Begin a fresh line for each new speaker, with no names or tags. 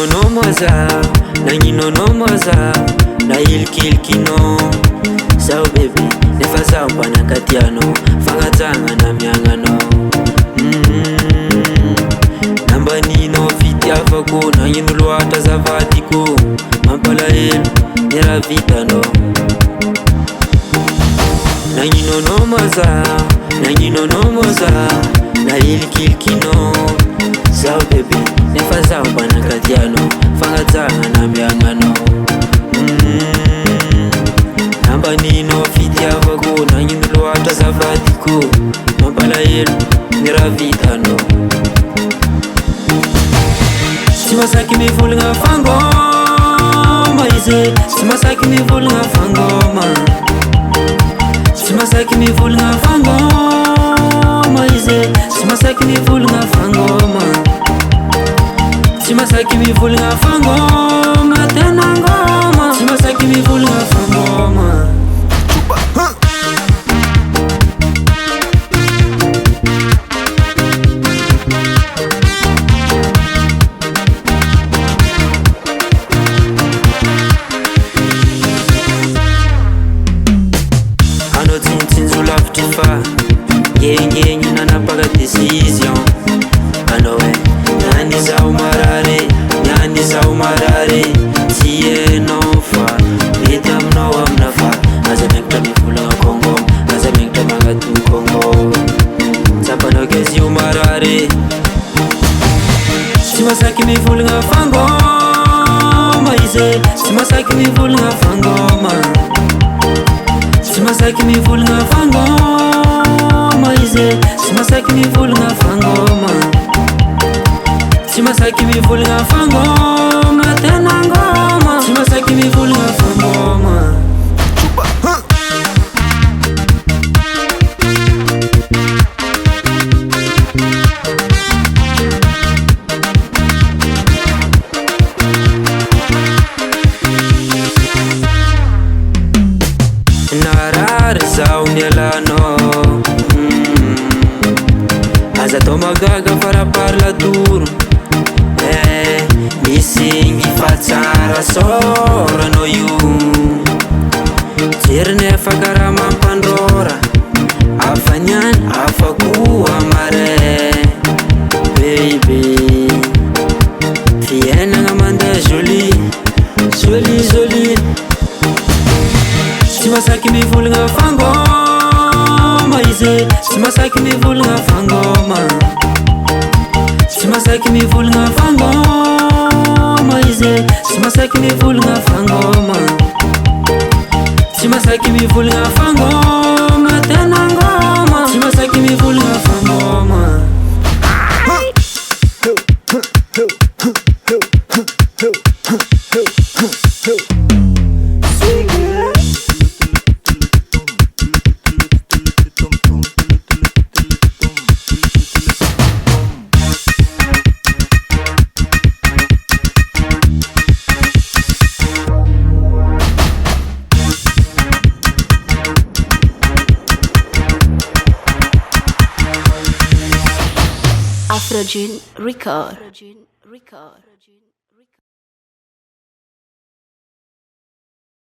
Nagninono moza, nagninono moza, na ilkilkino. Sao baby, nefa sao panakatiano, fangatanga na miangano. Namba nino fiti afako, nagnino ata zavatiko, mampala elo, nera vitano. Nagninono moza, nagninono moza, na ilkilkino. Sao baby, nefa sao panakatiano, fangatanga na miangano. Namba nino fiti afako, nagnino ata zavatiko, mampala elo, nera vitano. Simasaki mi vulnga fangoma ize, simasaki mi vulnga fangoma. Simasaki mi vulnga fangoma ize, simasaki mi vulnga fangoma. Simasaki mi vulnga fangoma tena ngoma. Simasaki mi vulnga fangoma. Geng nanapaga decision. Ano nyani za umarare, tiye nofa, mitam no amnafa. Aza mekta mi fulanga Kongo, aza mekta magatu Kongo. Zapano gezi umarare. Simasaki mi fulanga fangoma ize, simasaki mi fulanga fangoma. Simasaki mi fulanga fangoma ize, simasaki mi vulnga fangoma. Simasaki mi vulnga fangoma tena ngoma. Simasaki mi vulnga fangoma. Narare za unielano. Aza toma gaga fara parla duro. Mi singi fatsara sora no yu. Tirne fakara mampandora, afanyan afaku amare. Baby, tiena ngamanda jolie, jolie jolie. Simasaki mi vulnga fangoma ize, simasaki mi vulnga fangoma. Simasaki mi vulnga fangoma ize, simasaki mi vulnga fangoma. Simasaki mi vulnga fangoma tena ngoma. Simasaki mi vulnga fangoma.
Afrogen Record.